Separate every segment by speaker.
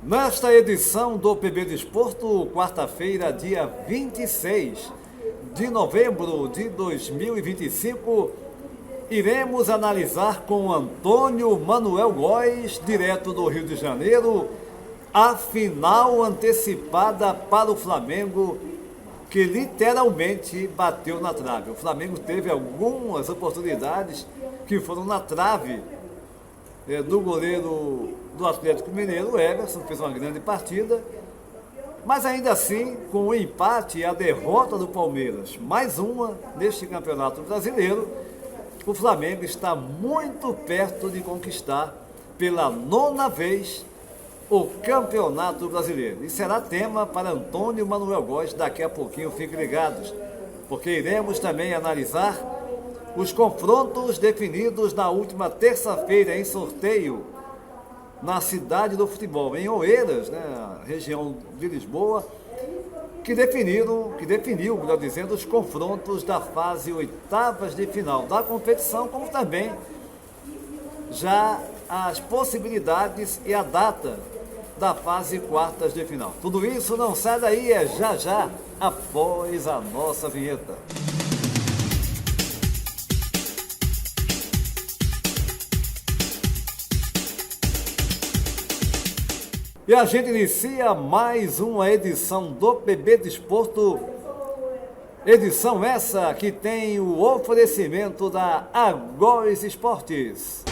Speaker 1: Nesta edição do PB Desporto, quarta-feira, dia 26 de novembro de 2025, iremos analisar com Antônio Manuel Góes, direto do Rio de Janeiro, a final antecipada para o Flamengo, que literalmente bateu na trave. O Flamengo teve algumas oportunidades que foram na trave do goleiro do Atlético Mineiro, Everson, fez uma grande partida, mas ainda assim, com o empate e a derrota do Palmeiras, mais uma neste Campeonato Brasileiro, o Flamengo está muito perto de conquistar pela 9ª vez o Campeonato Brasileiro. E será tema para Antônio Manuel Góes daqui a pouquinho, fiquem ligados, porque iremos também analisar os confrontos definidos na última terça-feira em sorteio na cidade do futebol, em Oeiras, região de Lisboa, que definiu, melhor dizendo, os confrontos da fase oitavas de final da competição, como também já as possibilidades e a data da fase quartas de final. Tudo isso não sai daí, é já após a nossa vinheta. E a gente inicia mais uma edição do PB Desporto, edição essa que tem o oferecimento da Agores Esportes.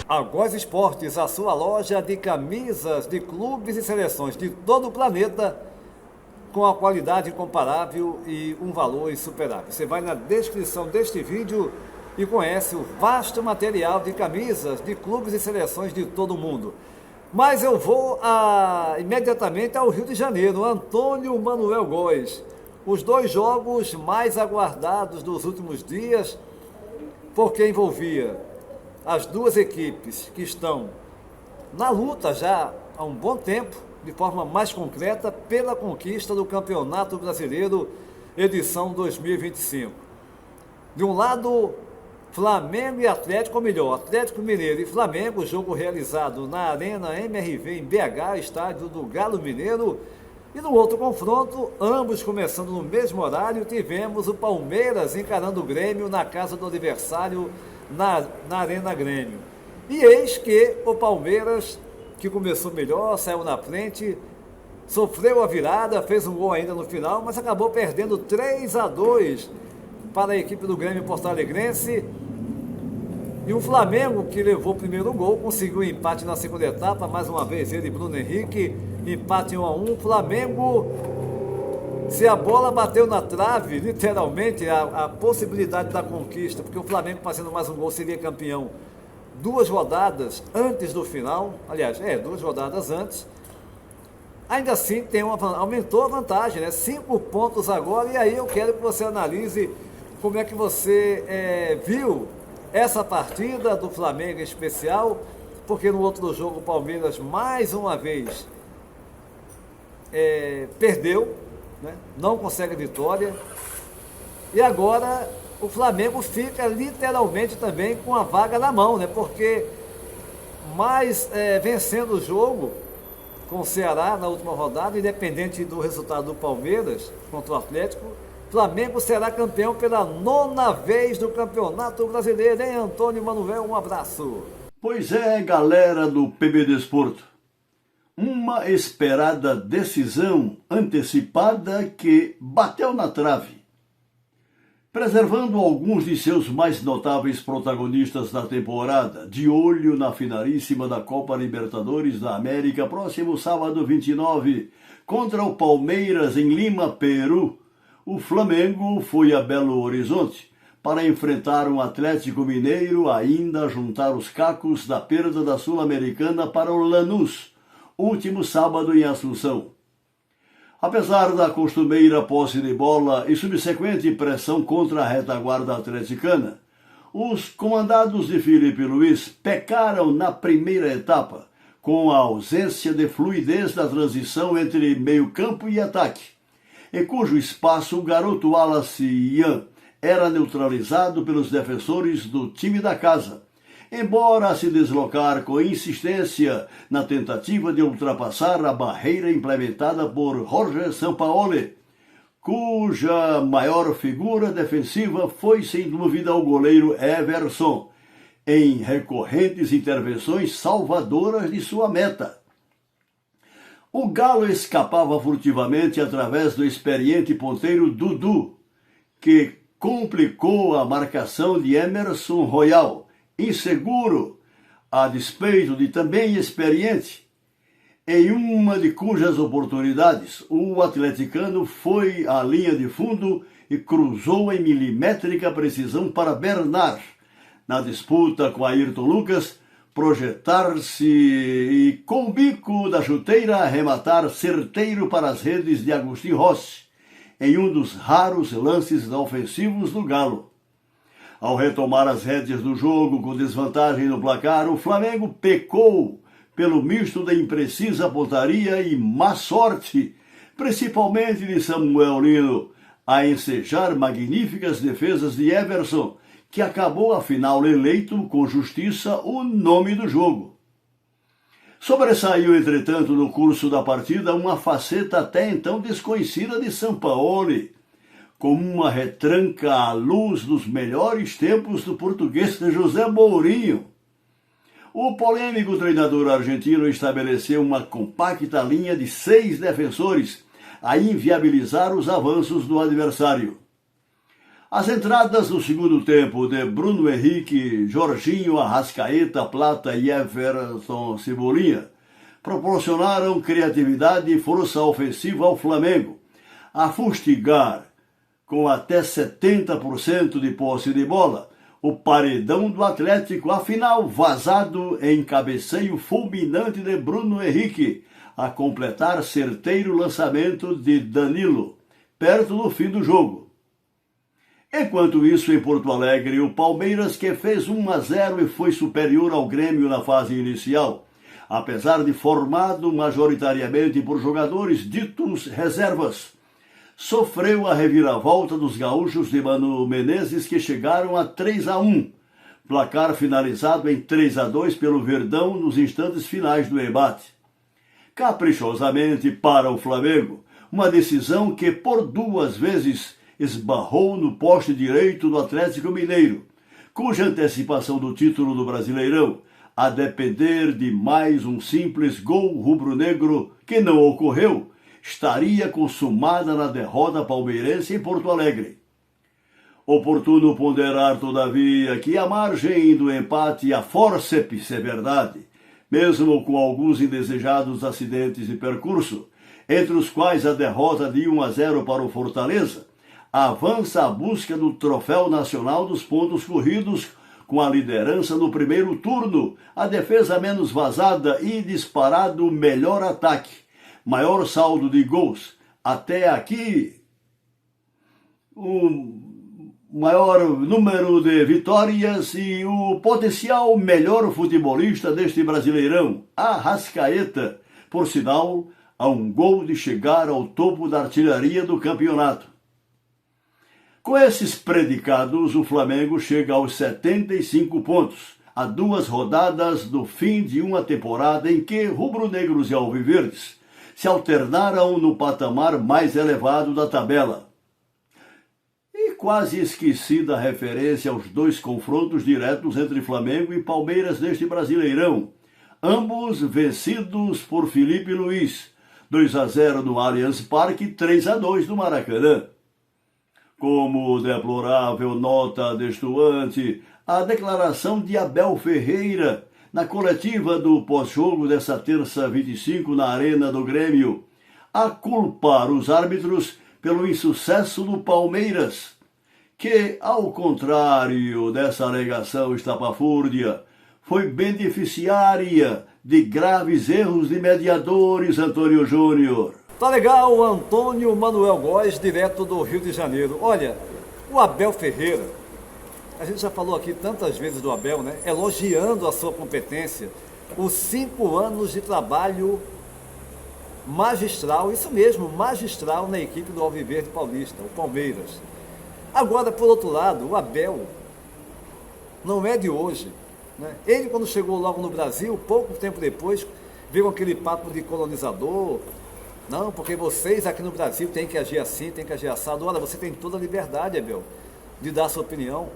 Speaker 1: Agores Esportes, a sua loja de camisas de clubes e seleções de todo o planeta, com a qualidade incomparável e um valor insuperável. Você vai na descrição deste vídeo e conhece o vasto material de camisas de clubes e seleções de todo o mundo. Mas eu vou imediatamente ao Rio de Janeiro, Antônio Manuel Góes. Os dois jogos mais aguardados dos últimos dias, porque envolvia as duas equipes que estão na luta já há um bom tempo, de forma mais concreta, pela conquista do Campeonato Brasileiro, edição 2025. De um lado, Flamengo e Atlético, ou melhor, Atlético Mineiro e Flamengo, jogo realizado na Arena MRV em BH, estádio do Galo Mineiro. E no outro confronto, ambos começando no mesmo horário, tivemos o Palmeiras encarando o Grêmio na casa do adversário, na Arena Grêmio. E eis que o Palmeiras, que começou melhor, saiu na frente, sofreu a virada, fez um gol ainda no final, mas acabou perdendo 3-2 para a equipe do Grêmio porto-alegrense. E o Flamengo, que levou o primeiro gol, conseguiu um empate na segunda etapa, mais uma vez ele, Bruno Henrique, empate 1-1. Flamengo, se a bola bateu na trave, literalmente, a possibilidade da conquista, porque o Flamengo fazendo mais um gol seria campeão 2 rodadas antes do final, aliás, 2 rodadas antes, ainda assim aumentou a vantagem, 5 pontos agora, e aí eu quero que você analise como é que você viu essa partida do Flamengo em especial, porque no outro jogo o Palmeiras mais uma vez perdeu, não consegue vitória, e agora o Flamengo fica literalmente também com a vaga na mão, porque vencendo o jogo com o Ceará na última rodada, independente do resultado do Palmeiras contra o Atlético, Flamengo será campeão pela 9ª vez do Campeonato Brasileiro, hein, Antônio Manuel? Um abraço.
Speaker 2: Pois é, galera do PB Desporto. uma esperada decisão antecipada que bateu na trave, preservando alguns de seus mais notáveis protagonistas da temporada, de olho na finalíssima da Copa Libertadores da América, próximo sábado 29, contra o Palmeiras em Lima, Peru. O Flamengo foi a Belo Horizonte para enfrentar um Atlético Mineiro, ainda a juntar os cacos da perda da Sul-Americana para o Lanús, último sábado em Assunção. Apesar da costumeira posse de bola e subsequente pressão contra a retaguarda atleticana, os comandados de Felipe Luiz pecaram na primeira etapa, com a ausência de fluidez da transição entre meio-campo e ataque, em cujo espaço o garoto Wallace Ian era neutralizado pelos defensores do time da casa, embora se deslocar com insistência na tentativa de ultrapassar a barreira implementada por Jorge Sampaoli, cuja maior figura defensiva foi sem dúvida o goleiro Everson, em recorrentes intervenções salvadoras de sua meta. O Galo escapava furtivamente através do experiente ponteiro Dudu, que complicou a marcação de Emerson Royal, inseguro, a despeito de também experiente. Em uma de cujas oportunidades, o atleticano foi à linha de fundo e cruzou em milimétrica precisão para Bernard, na disputa com Ayrton Lucas, projetar-se e, com o bico da chuteira, arrematar certeiro para as redes de Agustín Rossi, em um dos raros lances ofensivos do Galo. Ao retomar as rédeas do jogo com desvantagem no placar, o Flamengo pecou pelo misto da imprecisa pontaria e má sorte, principalmente de Samuel Lino, a ensejar magníficas defesas de Everson, que acabou afinal eleito com justiça o nome do jogo. Sobressaiu, entretanto, no curso da partida uma faceta até então desconhecida de Sampaoli, como uma retranca à luz dos melhores tempos do português José Mourinho. O polêmico treinador argentino estabeleceu uma compacta linha de 6 defensores a inviabilizar os avanços do adversário. As entradas no segundo tempo de Bruno Henrique, Jorginho, Arrascaeta, Plata e Everton Cebolinha proporcionaram criatividade e força ofensiva ao Flamengo, a fustigar, com até 70% de posse de bola, o paredão do Atlético, afinal vazado em cabeceio fulminante de Bruno Henrique, a completar certeiro lançamento de Danilo, perto do fim do jogo. Enquanto isso, em Porto Alegre, o Palmeiras, que fez 1-0 e foi superior ao Grêmio na fase inicial, apesar de formado majoritariamente por jogadores ditos reservas, sofreu a reviravolta dos gaúchos de Mano Menezes, que chegaram a 3-1, placar finalizado em 3-2 pelo Verdão nos instantes finais do embate. Caprichosamente para o Flamengo, uma decisão que por 2 vezes esbarrou no poste direito do Atlético Mineiro, cuja antecipação do título do Brasileirão, a depender de mais um simples gol rubro-negro que não ocorreu, estaria consumada na derrota palmeirense em Porto Alegre. Oportuno ponderar, todavia, que a margem do empate a fórceps é verdade, mesmo com alguns indesejados acidentes de percurso, entre os quais a derrota de 1-0 para o Fortaleza, avança a busca do troféu nacional dos pontos corridos, com a liderança no primeiro turno, a defesa menos vazada e disparado melhor ataque, maior saldo de gols, até aqui o maior número de vitórias e o potencial melhor futebolista deste Brasileirão, Arrascaeta, por sinal, a um gol de chegar ao topo da artilharia do campeonato. Com esses predicados, o Flamengo chega aos 75 pontos, a 2 rodadas do fim de uma temporada em que rubro-negros e alviverdes se alternaram no patamar mais elevado da tabela. E quase esquecida a referência aos 2 confrontos diretos entre Flamengo e Palmeiras neste Brasileirão, ambos vencidos por Felipe Luiz, 2-0 no Allianz Parque, 3-2 no Maracanã. Como deplorável nota destoante a declaração de Abel Ferreira na coletiva do pós-jogo desta terça 25 na Arena do Grêmio, a culpar os árbitros pelo insucesso do Palmeiras, que, ao contrário dessa alegação estapafúrdia, foi beneficiária de graves erros de mediadores, Antônio Júnior.
Speaker 1: Tá legal, Antônio Manuel Góes, direto do Rio de Janeiro. Olha, o Abel Ferreira, a gente já falou aqui tantas vezes do Abel, né? Elogiando a sua competência, os 5 anos de trabalho magistral, isso mesmo, magistral na equipe do Alviverde Paulista, o Palmeiras. Agora, por outro lado, o Abel não é de hoje, né? Ele, quando chegou logo no Brasil, pouco tempo depois, veio aquele papo de colonizador. Não, porque vocês aqui no Brasil têm que agir assim, têm que agir assado. Olha, você tem toda a liberdade, Abel, de dar a sua opinião.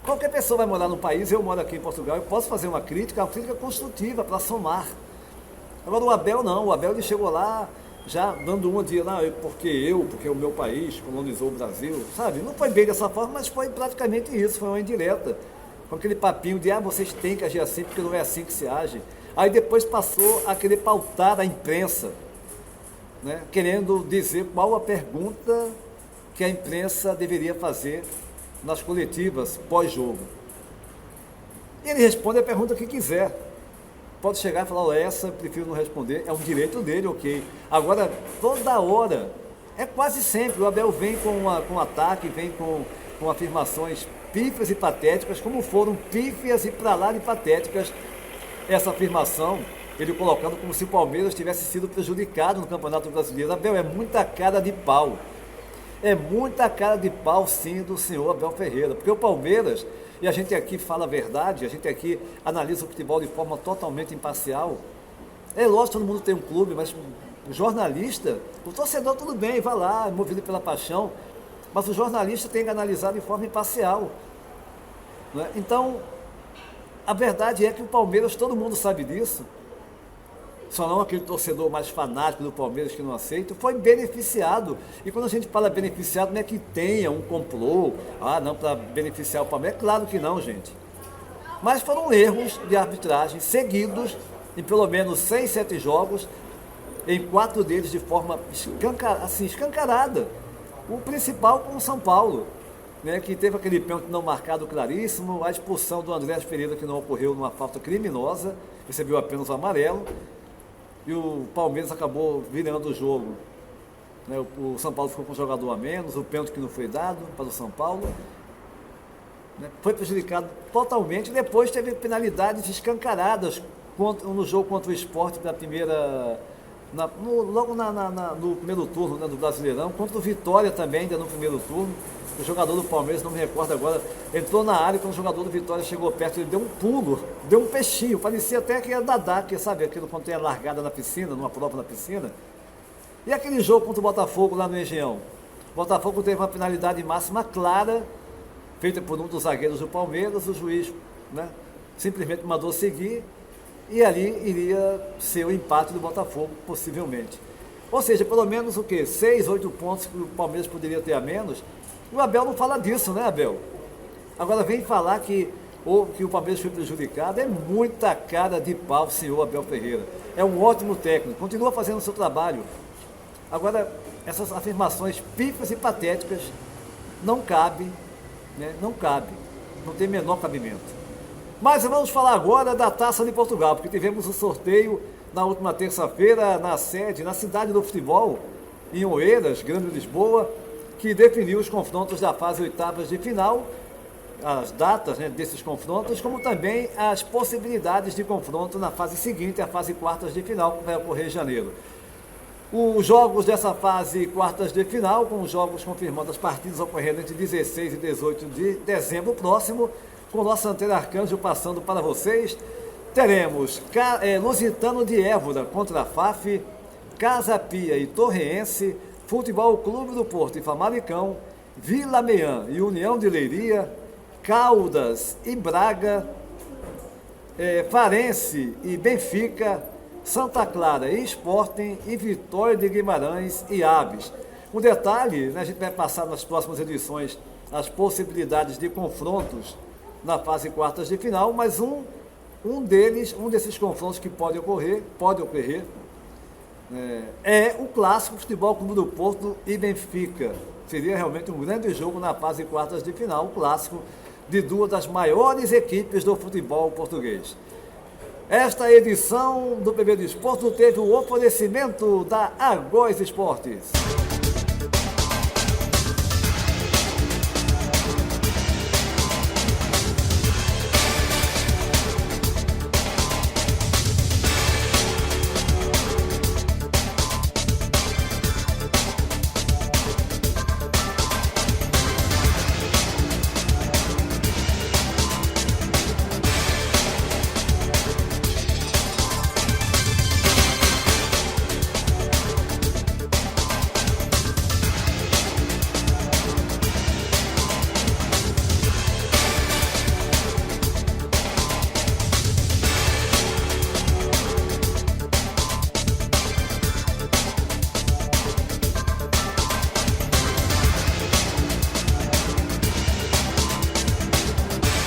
Speaker 1: Qualquer pessoa vai morar no país, eu moro aqui em Portugal, eu posso fazer uma crítica construtiva para somar. Agora o Abel não, o Abel ele chegou lá já dando uma de lá, porque o meu país colonizou o Brasil, sabe? Não foi bem dessa forma, mas foi praticamente isso, foi uma indireta. Com aquele papinho de, vocês têm que agir assim, porque não é assim que se age. Aí depois passou a querer pautar a imprensa, né? Querendo dizer qual a pergunta que a imprensa deveria fazer nas coletivas pós-jogo. E ele responde a pergunta que quiser. Pode chegar e falar, essa eu prefiro não responder, é um direito dele, ok. Agora, toda hora, é quase sempre, o Abel vem com ataque, vem com afirmações pífias e patéticas, como foram pífias e pra lá de patéticas essa afirmação, ele colocando como se o Palmeiras tivesse sido prejudicado no Campeonato Brasileiro. Abel, é muita cara de pau. É muita cara de pau, sim, do senhor Abel Ferreira, porque o Palmeiras, e a gente aqui fala a verdade, a gente aqui analisa o futebol de forma totalmente imparcial. É lógico, todo mundo tem um clube, mas o jornalista, o torcedor tudo bem, vai lá, movido pela paixão, mas o jornalista tem que analisar de forma imparcial, né? Então, a verdade é que o Palmeiras, todo mundo sabe disso, só não aquele torcedor mais fanático do Palmeiras que não aceita, foi beneficiado. E quando a gente fala beneficiado, não é que tenha um complô, não, para beneficiar o Palmeiras. É claro que não, gente. Mas foram erros de arbitragem seguidos em pelo menos 6, 7 jogos, em 4 deles de forma escancarada. O principal com o São Paulo, né, que teve aquele pênalti não marcado claríssimo, a expulsão do Andrés Pereira, que não ocorreu numa falta criminosa, recebeu apenas o amarelo. E o Palmeiras acabou virando o jogo, né? O São Paulo ficou com um jogador a menos, o pênalti que não foi dado para o São Paulo, né? Foi prejudicado totalmente. Depois teve penalidades escancaradas no jogo contra o Sport da primeira, logo no primeiro turno, né, do Brasileirão, contra o Vitória também, ainda no primeiro turno. O jogador do Palmeiras, não me recordo agora, entrou na área, quando o jogador do Vitória chegou perto, ele deu um pulo, deu um peixinho, parecia até que era Dadá, que sabe, aquilo quando tem a largada na piscina, numa prova na piscina. E aquele jogo contra o Botafogo lá no Engenhão? O Botafogo teve uma penalidade máxima clara, feita por um dos zagueiros do Palmeiras, o juiz, né, simplesmente mandou seguir, e ali iria ser o empate do Botafogo, possivelmente. Ou seja, pelo menos o quê? 6, 8 pontos que o Palmeiras poderia ter a menos. O Abel não fala disso, né, Abel? Agora vem falar que o Palmeiras foi prejudicado, é muita cara de pau, senhor Abel Ferreira. É um ótimo técnico, continua fazendo o seu trabalho. Agora, essas afirmações pífias e patéticas não cabem, né? Não cabe, não tem menor cabimento. Mas vamos falar agora da Taça de Portugal, porque tivemos o sorteio na última terça-feira na cidade do futebol, em Oeiras, Grande Lisboa, que definiu os confrontos da fase oitavas de final, as datas, né, desses confrontos, como também as possibilidades de confronto na fase seguinte, a fase quartas de final, que vai ocorrer em janeiro. Os jogos dessa fase quartas de final, com os jogos confirmando as partidas ocorrendo entre 16 e 18 de dezembro próximo, com o nosso Antena Arcanjo passando para vocês, teremos Lusitano de Évora contra a FAF, Casa Pia e Torreense, Futebol Clube do Porto e Famalicão, Vila Meã e União de Leiria, Caldas e Braga, Farense e Benfica, Santa Clara e Sporting e Vitória de Guimarães e Aves. Um detalhe, né, a gente vai passar nas próximas edições as possibilidades de confrontos na fase quartas de final, mas um desses confrontos que pode ocorrer, é o clássico Futebol Clube do Porto e Benfica. Seria realmente um grande jogo na fase quartas de final, o clássico de duas das maiores equipes do futebol português. Esta edição do PB do Esporte teve o oferecimento da Argós Esportes.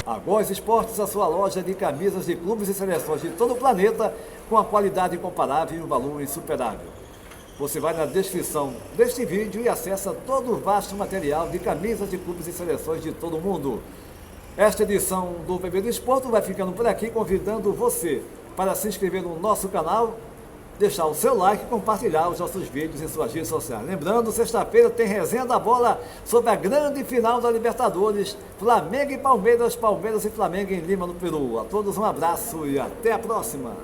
Speaker 1: Argós Esportes, a sua loja de camisas de clubes e seleções de todo o planeta, com a qualidade incomparável e um valor insuperável. Você vai na descrição deste vídeo e acessa todo o vasto material de camisas de clubes e seleções de todo o mundo. Esta edição do PB do Esporte vai ficando por aqui, convidando você para se inscrever no nosso canal, deixar o seu like e compartilhar os nossos vídeos em suas redes sociais. Lembrando, sexta-feira tem resenha da bola sobre a grande final da Libertadores, Flamengo e Palmeiras, Palmeiras e Flamengo em Lima, no Peru. A todos um abraço e até a próxima!